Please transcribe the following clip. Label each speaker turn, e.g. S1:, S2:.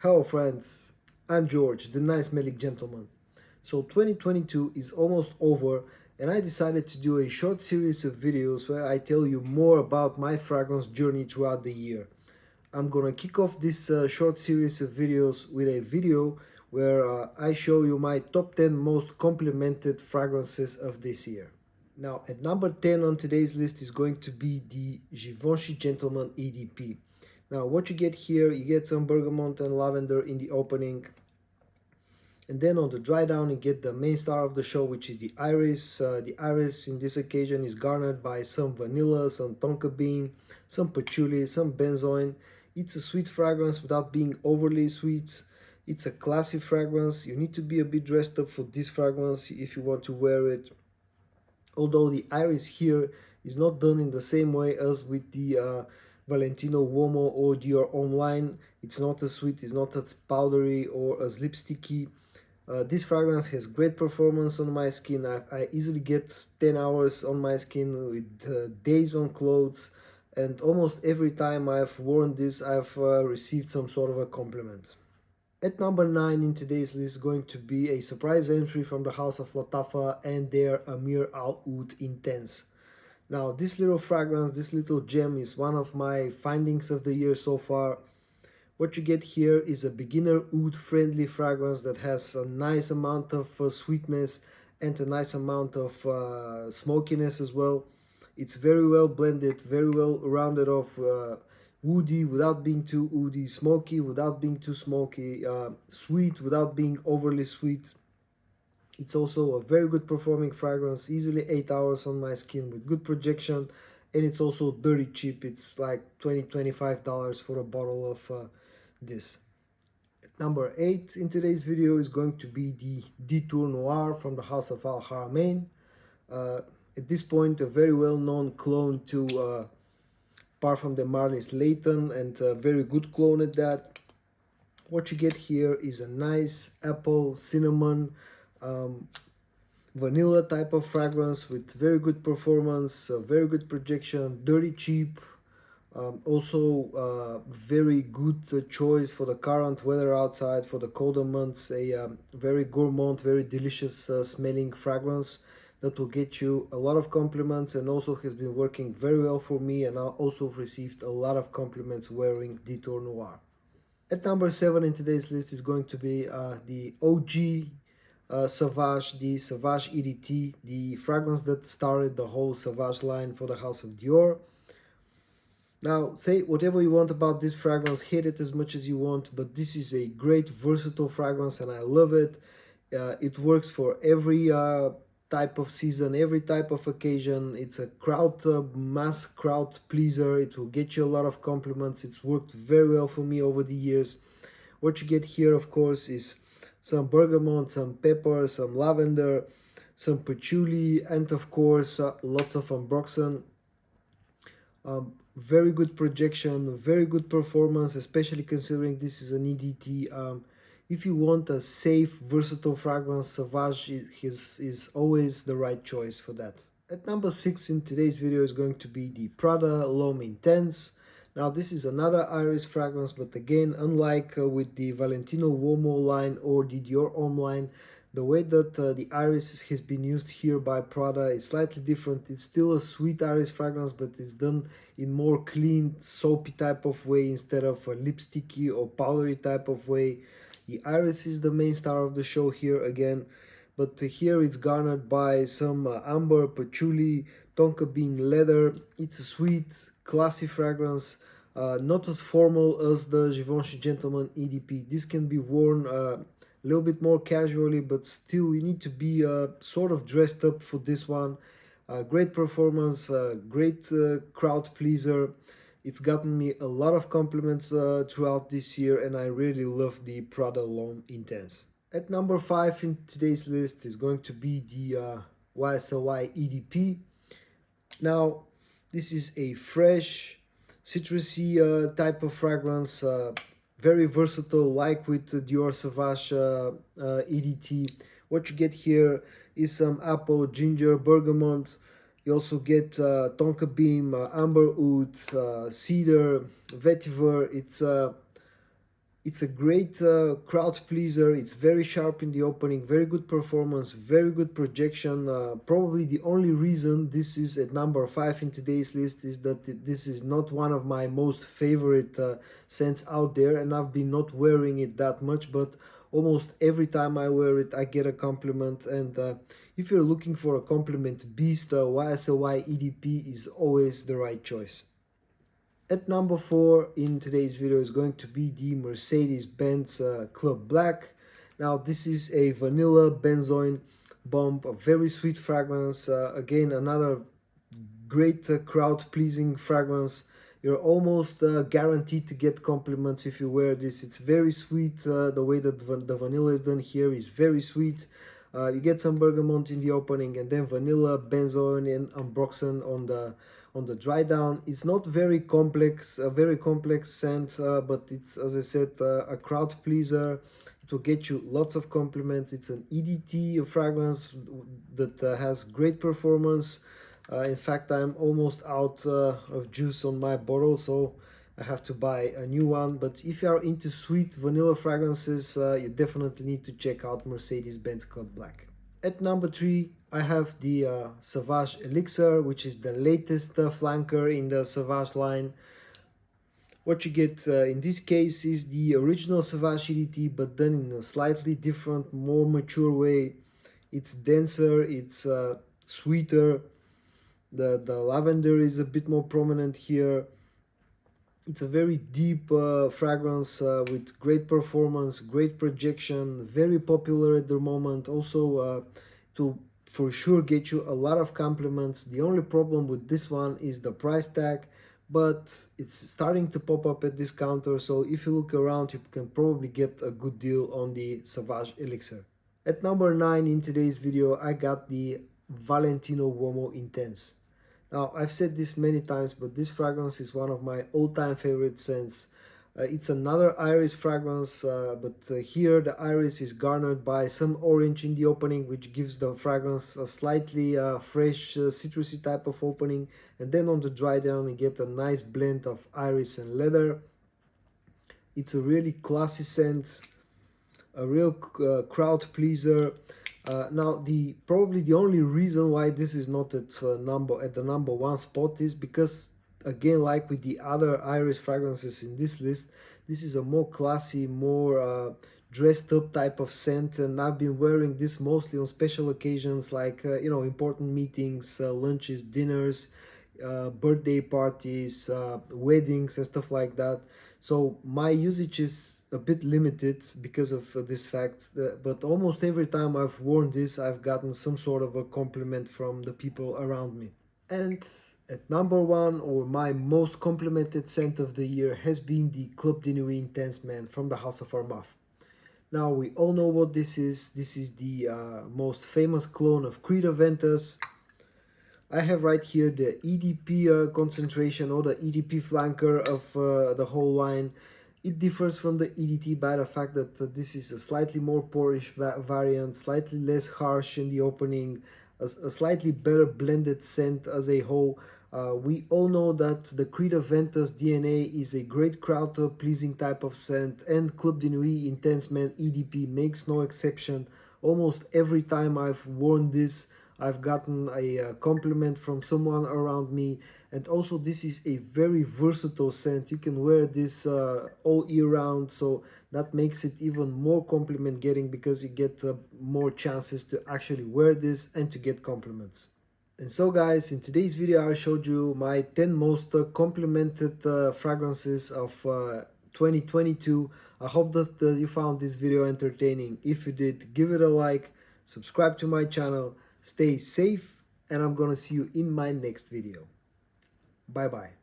S1: Hello friends, I'm George, the nice smelling gentleman. So 2022 is almost over and I decided to do a short series of videos where I tell you more about my fragrance journey throughout the year. I'm gonna kick off this short series of videos with a video where I show you my top 10 most complimented fragrances of this year. Now, at number 10 on today's list is going to be the Givenchy Gentleman EDP. Now, what you get here, you get some bergamot and lavender in the opening. And then on the dry down, you get the main star of the show, which is the iris. The iris in this occasion is garnered by some vanilla, some tonka bean, some patchouli, some benzoin. It's a sweet fragrance without being overly sweet. It's a classy fragrance. You need to be a bit dressed up for this fragrance if you want to wear it. Although the iris here is not done in the same way as with the Valentino Uomo or Dior Online. It's not as sweet, it's not as powdery or as lipsticky. This fragrance has great performance on my skin. I easily get 10 hours on my skin with days on clothes, and almost every time I've worn this I've received some sort of a compliment. At number 9 in today's list is going to be a surprise entry from the house of Lattafa and their Amir Al Oud Intense. Now, this little fragrance, this little gem is one of my findings of the year so far. What you get here is a beginner oud friendly fragrance that has a nice amount of sweetness and a nice amount of smokiness as well. It's very well blended, very well rounded off, woody without being too woody, smoky without being too smoky, sweet without being overly sweet. It's also a very good performing fragrance, easily 8 hours on my skin with good projection, and it's also dirty cheap. It's like $25 for a bottle of this. Number 8 in today's video is going to be the Detour Noir from the House of Al Haramain. At this point, a very well-known clone to Parfum de Marlis Layton, and a very good clone at that. What you get here is a nice apple, cinnamon, vanilla type of fragrance with very good performance, very good projection, dirty cheap. Also very good choice for the current weather outside, for the colder months. A very gourmand, very delicious smelling fragrance that will get you a lot of compliments, and also has been working very well for me, and I also received a lot of compliments wearing Detour Noir. At number 7 in today's list is going to be the OG Sauvage, the Sauvage EDT, the fragrance that started the whole Sauvage line for the House of Dior. Now, say whatever you want about this fragrance, hate it as much as you want, but this is a great versatile fragrance and I love it. It works for every type of season, every type of occasion. It's a mass crowd pleaser. It will get you a lot of compliments. It's worked very well for me over the years. What you get here, of course, is some bergamot, some pepper, some lavender, some patchouli, and of course, lots of ambroxan. Very good projection, very good performance, especially considering this is an EDT. If you want a safe, versatile fragrance, Sauvage is always the right choice for that. At number 6 in today's video is going to be the Prada L'Homme Intense. Now this is another iris fragrance, but again, unlike with the Valentino Uomo line or the Dior Homme line, the way that the iris has been used here by Prada is slightly different. It's still a sweet iris fragrance, but it's done in more clean, soapy type of way instead of a lipsticky or powdery type of way. The iris is the main star of the show here again, but here it's garnered by some amber, patchouli, tonka bean leather. It's a sweet, classy fragrance, not as formal as the Givenchy Gentleman EDP. This can be worn a little bit more casually, but still you need to be sort of dressed up for this one. Great performance, great crowd pleaser. It's gotten me a lot of compliments throughout this year, and I really love the Prada L'Homme Intense. At number 5 in today's list is going to be the YSLY EDP. Now, this is a fresh, citrusy type of fragrance, very versatile, like with the Dior Sauvage EDT. What you get here is some apple, ginger, bergamot. You also get tonka bean, amber oud, cedar, vetiver. It's It's a great crowd pleaser. It's very sharp in the opening, very good performance, very good projection. Probably the only reason this is at number 5 in today's list is that this is not one of my most favorite scents out there, and I've been not wearing it that much, but almost every time I wear it I get a compliment. And if you're looking for a compliment beast, YSL EDP is always the right choice. At number 4 in today's video is going to be the Mercedes-Benz Club Black. Now this is a vanilla benzoin bomb, a very sweet fragrance. Again, another great crowd-pleasing fragrance. You're almost guaranteed to get compliments if you wear this. It's very sweet. The way that the vanilla is done here is very sweet. You get some bergamot in the opening, and then vanilla, benzoin, and ambroxan on the dry down. It's not very complex, a very complex scent, but it's, as I said, a crowd pleaser. It will get you lots of compliments. It's an EDT fragrance that has great performance. In fact, I'm almost out of juice on my bottle, so I have to buy a new one. But if you are into sweet vanilla fragrances, you definitely need to check out Mercedes-Benz Club Black. At number 3, I have the Sauvage Elixir, which is the latest flanker in the Sauvage line. What you get in this case is the original Sauvage EDT, but done in a slightly different, more mature way. It's denser, it's sweeter. The lavender is a bit more prominent here. It's a very deep fragrance with great performance, great projection, very popular at the moment. Also to for sure get you a lot of compliments. The only problem with this one is the price tag, but it's starting to pop up at this counter, so if you look around you can probably get a good deal on the Sauvage Elixir. At number 9 in today's video I got the Valentino Uomo Intense. Now, I've said this many times, but this fragrance is one of my all-time favorite scents. It's another iris fragrance, but here the iris is garnered by some orange in the opening, which gives the fragrance a slightly fresh, citrusy type of opening. And then on the dry down, you get a nice blend of iris and leather. It's a really classy scent, a real crowd pleaser. Now, probably the only reason why this is not at the number 1 spot is because, again, like with the other iris fragrances in this list, this is a more classy, more dressed up type of scent, and I've been wearing this mostly on special occasions like important meetings, lunches, dinners, birthday parties, weddings and stuff like that. So my usage is a bit limited because of this fact, but almost every time I've worn this I've gotten some sort of a compliment from the people around me. And at number 1, or my most complimented scent of the year, has been the Club de Nuit Intense Man from the House of Armaf. Now we all know what this is. This is the most famous clone of Creed Aventus. I have right here the EDP concentration, or the EDP flanker of the whole line. It differs from the EDT by the fact that this is a slightly more porish variant, slightly less harsh in the opening, a slightly better blended scent as a whole. We all know that the Creed Aventus DNA is a great crowd pleasing type of scent, and Club de Nuit Intense Man EDP makes no exception. Almost every time I've worn this, I've gotten a compliment from someone around me. And also this is a very versatile scent. You can wear this all year round, so that makes it even more compliment getting, because you get more chances to actually wear this and to get compliments. And so guys, in today's video I showed you my 10 most complimented fragrances of 2022. I hope that you found this video entertaining. If you did, give it a like, subscribe to my channel. Stay safe, and I'm gonna see you in my next video. Bye bye.